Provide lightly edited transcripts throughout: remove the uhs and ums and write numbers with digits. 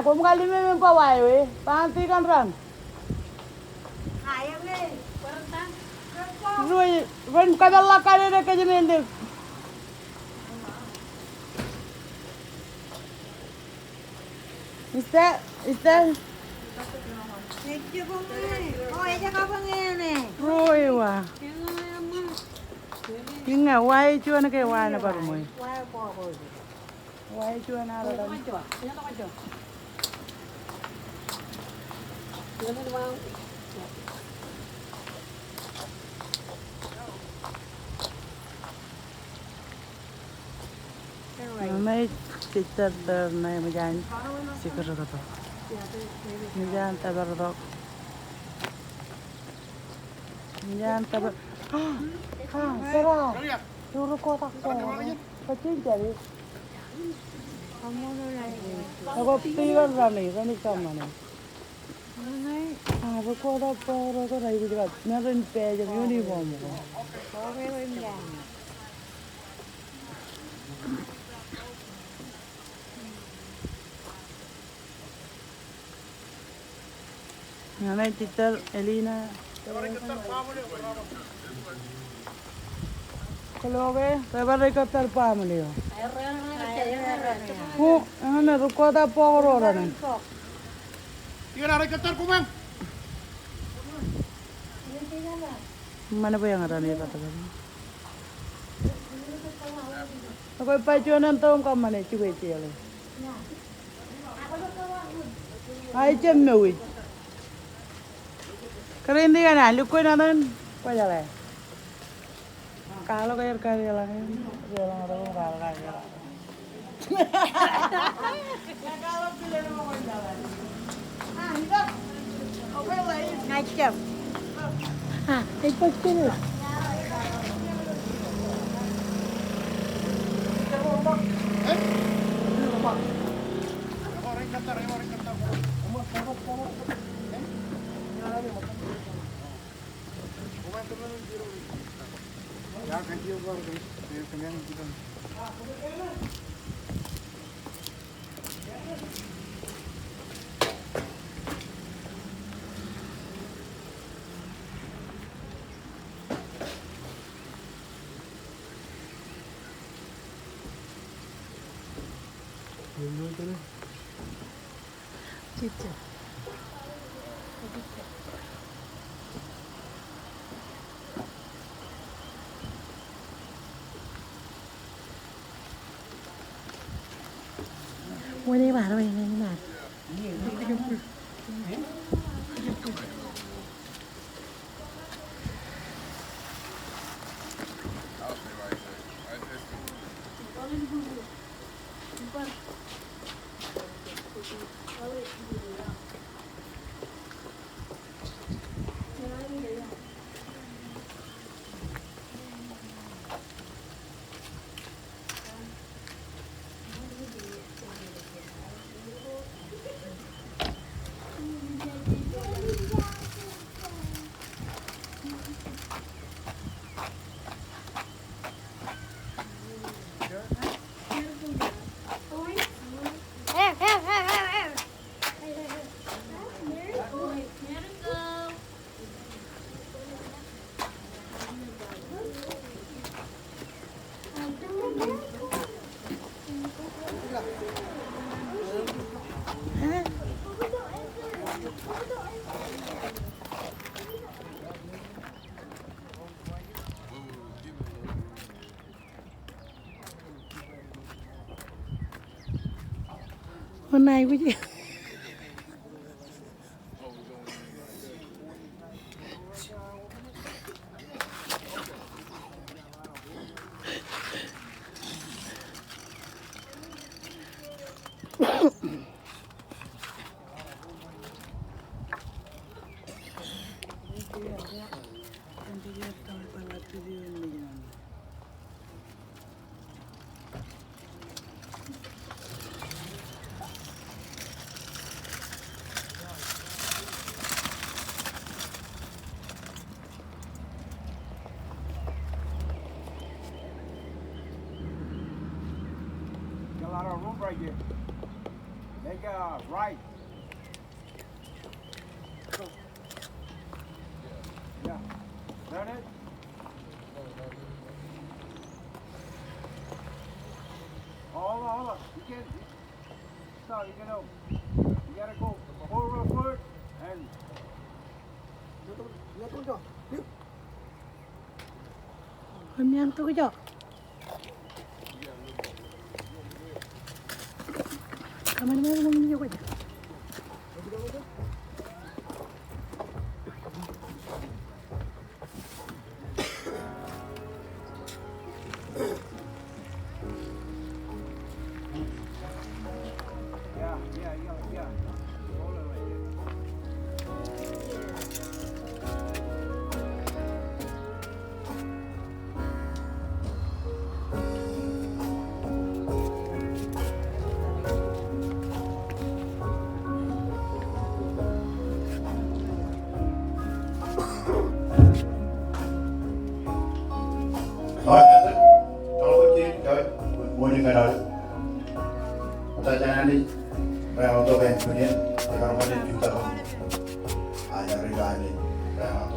ผมkali memang pawai we. Panti kan ran. Ayam ni. Perantang. Rui, wan kadalla kare re ke jemende. Ista. Nekje bungi. Oh, aja kau bungi ni. Rui wa. Inga wai chuan ke wai na baru moi. Wah, apa? Wai chuan ala dan. Mai sister na majan sikar to. Majan tabar to. Majan tabar. Sarah. Turu ko tak ko. Pacin jadi. Kamu ni lagi. Ako tigan rani sama ni. Aku ko da poro ko rai bidiga. Meron pe jam uniform ko. Kau memang yang. Nanay sister Helyna. Kalau be, tabar ko tar pa mo niyo. Oh, ano ruko da poro ran. Ikan ada ketar kumang. Mana ba yang ran ni kata ba? Ako pajuan tong ka mane chuwe chele. Ai chem mewi. Keren dia na lukoi na nan. Pa jale. Kalau kayak kaya lang jalan orang kaya. Kalau pilih mau jalan. Ah, hidup. Oke lah. Ngajak. Ah, ikut sini. Orang ketar. Ya, ganti orang ni. Kenyang kita. Cica. Ini mana ini mana? Hôm nay quý vị A lot of room right here. Hey. Make a right. Yeah. Learn it. Hold on. You can. So you gotta go forward and. Menyantu ke jo? Kamar mana mau minyak aja? Yeah. Hold it right there. Rồi, cho nó chi, rồi, mua những cái đó. Ta jangan đi, vào tôi về chỗ này, để vào đây chúng ta không, nhà riga này, vào,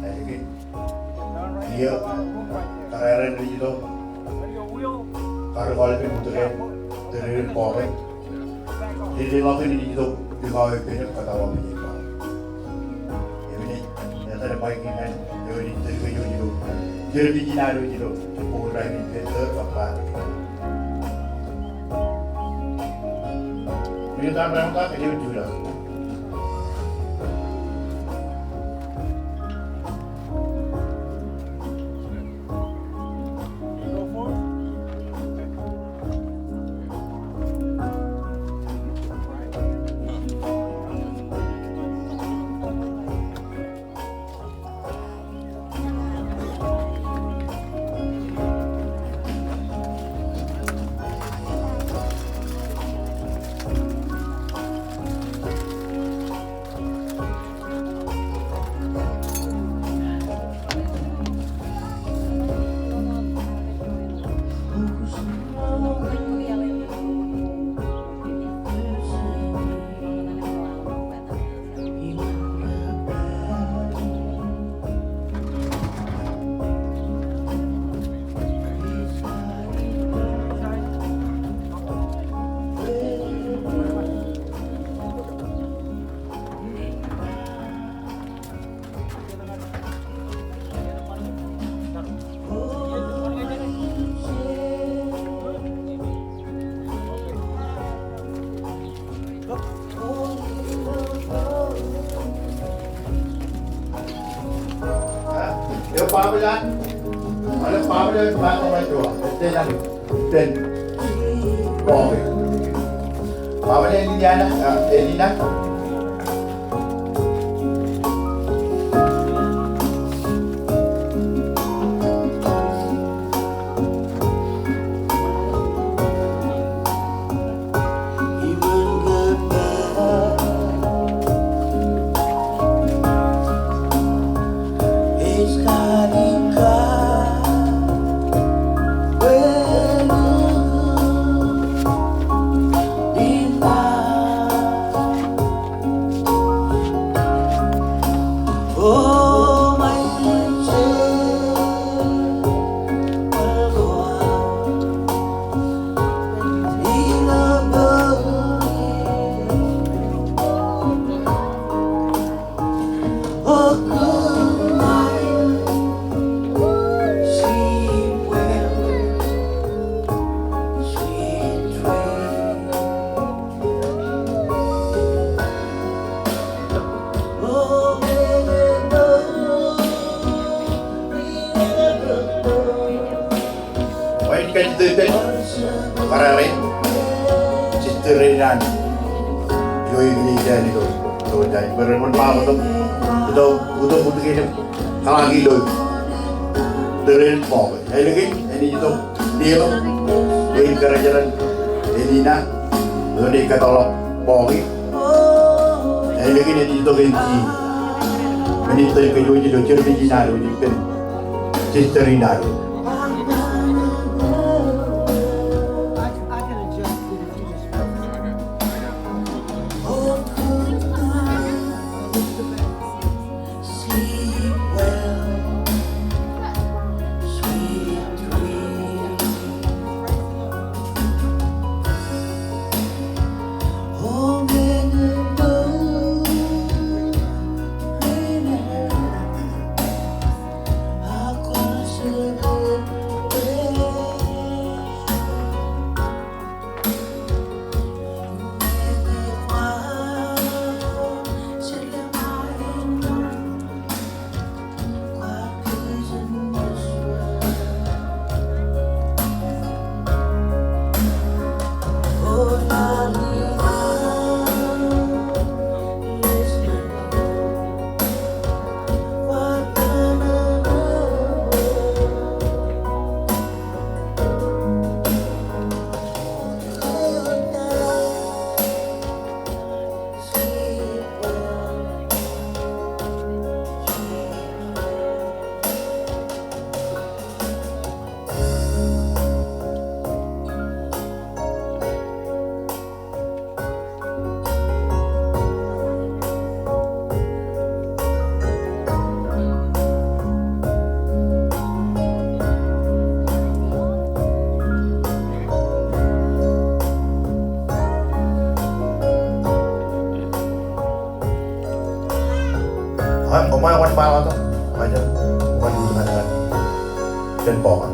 này cái, dia, karyawan di situ, karena kalau itu muter dari bawah, jadi waktu di situ di bawah itu kata orang ini, ini, ya tadi pagi kan, jadi dari itu. Jadi bijinan itu, puluhan investor apa? Ini tak berangkat ke dia juga. Nếu phá với anh, nếu phá với anh, bạn không phải chùa, tên bò vậy. Phá với anh đi anh á, đi nát. Kan para lain citeran joy ini dan itu jadi berempat malam itu butuh ini lagi loh dari bawah ini itu dia loh dari kerajaan Helyna dari katalog bawah ini itu ganti ini itu kejual itu cermin jinak itu kan citeran Omay ako ni Pao to. Kaya bukan dito ka na. Then po ka.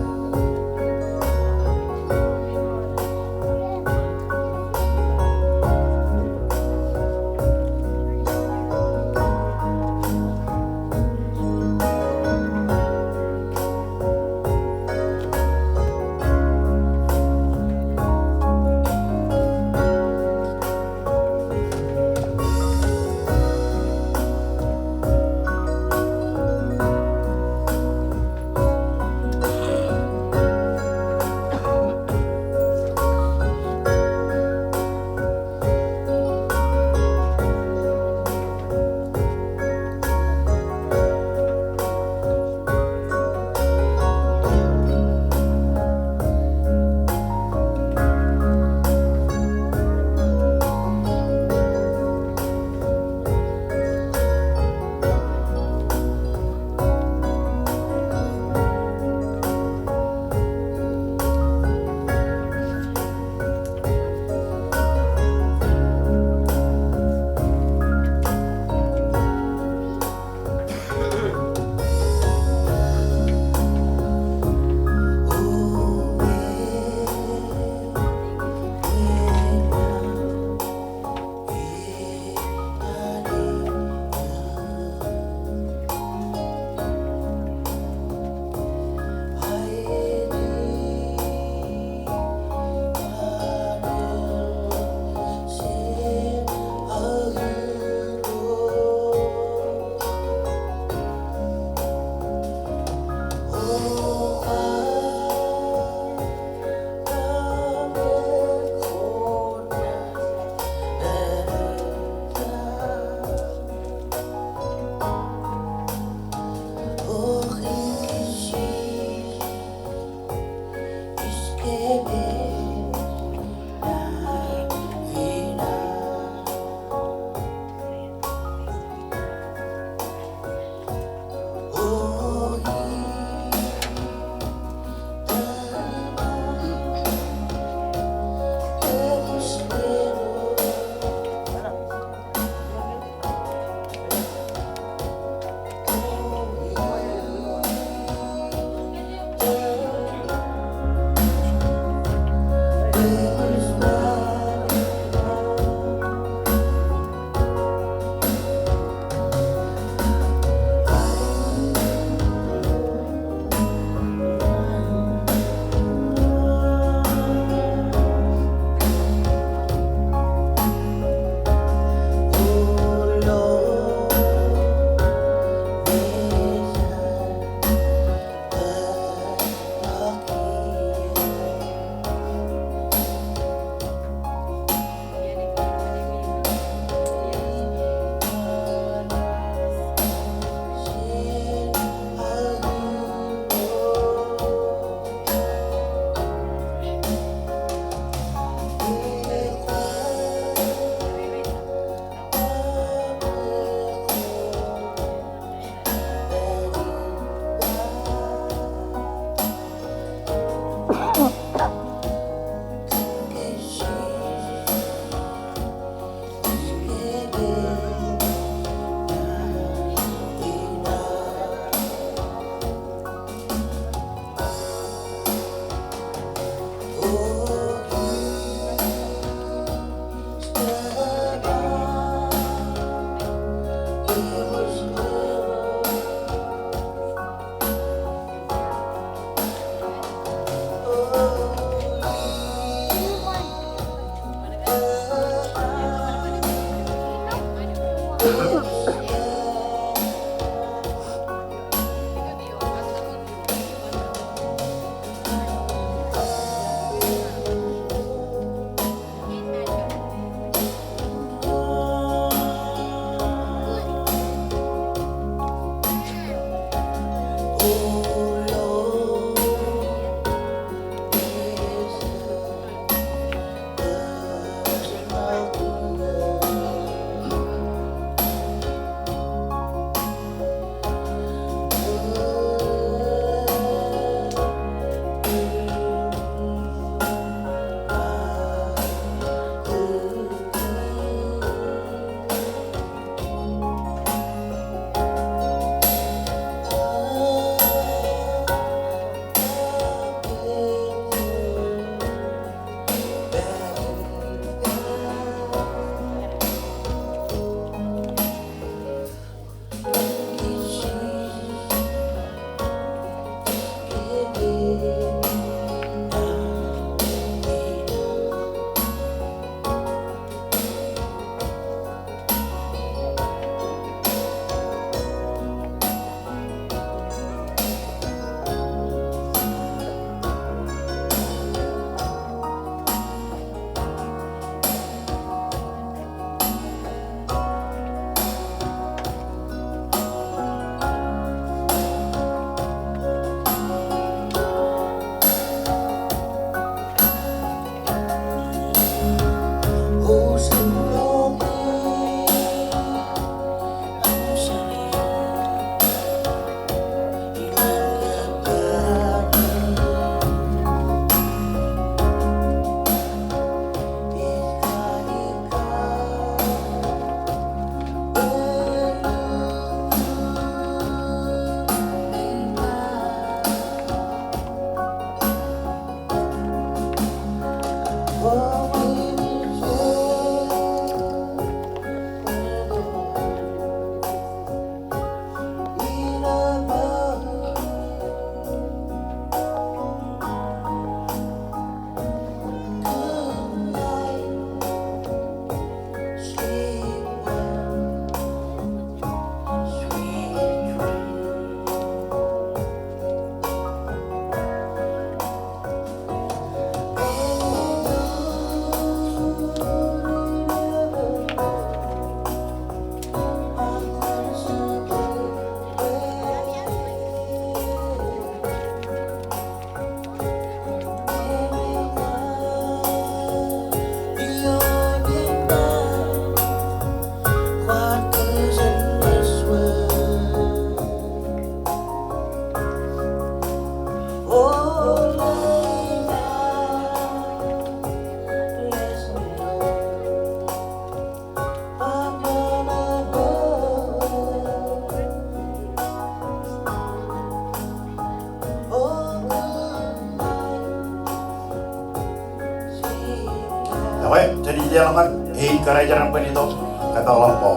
aeloman ei kerajaan penito kata lampau.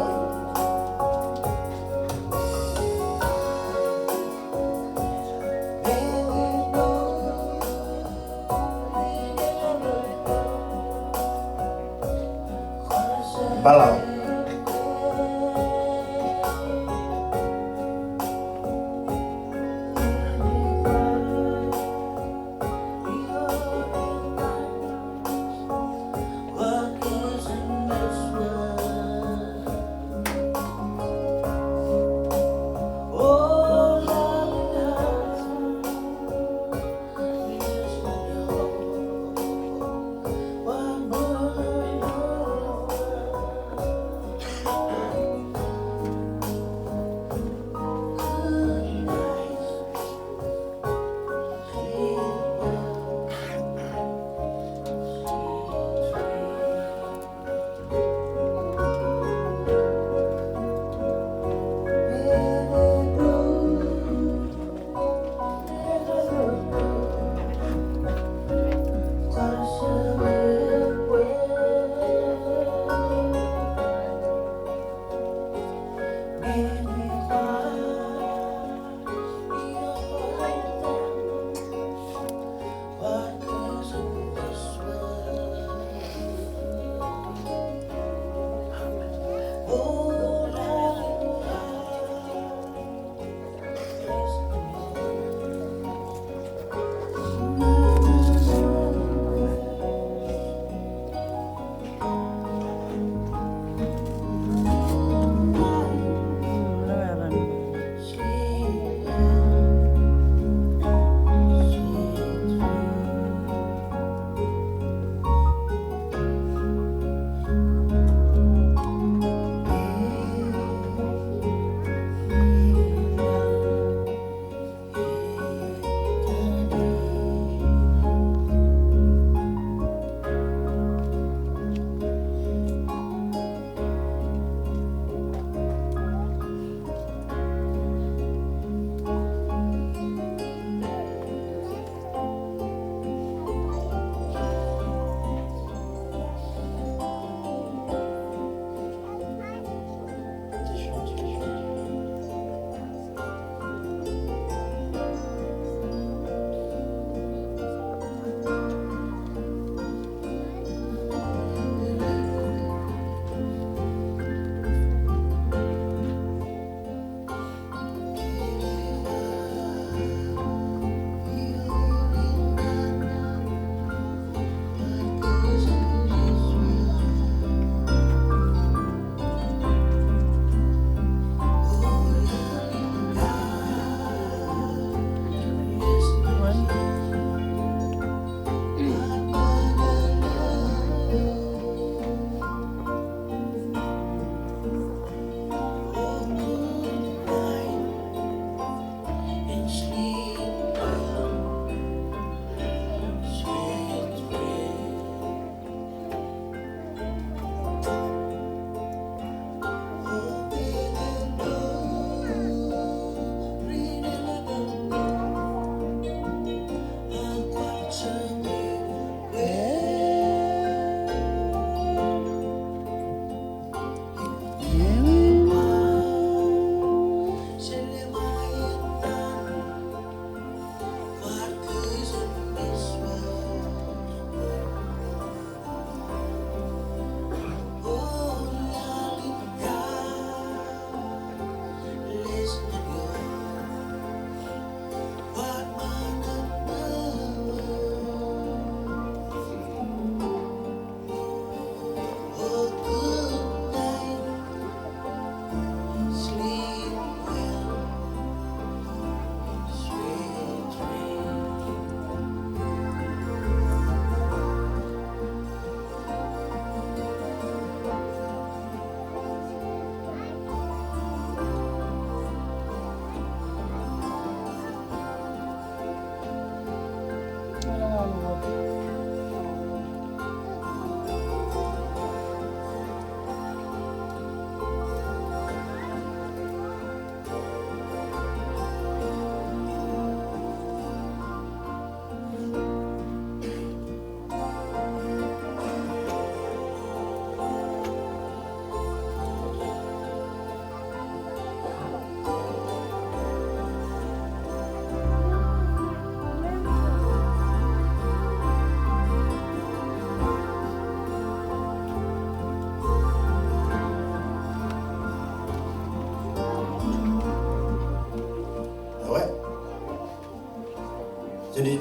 Balau.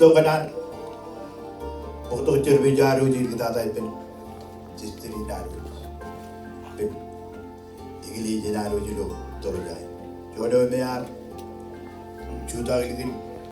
Ito kanan. Pokto cerbi jaru jadi kita tahu pen. Sistri daru. Pen. Igili jenaru judo toro jai. Jodoh mear. Juta gitu.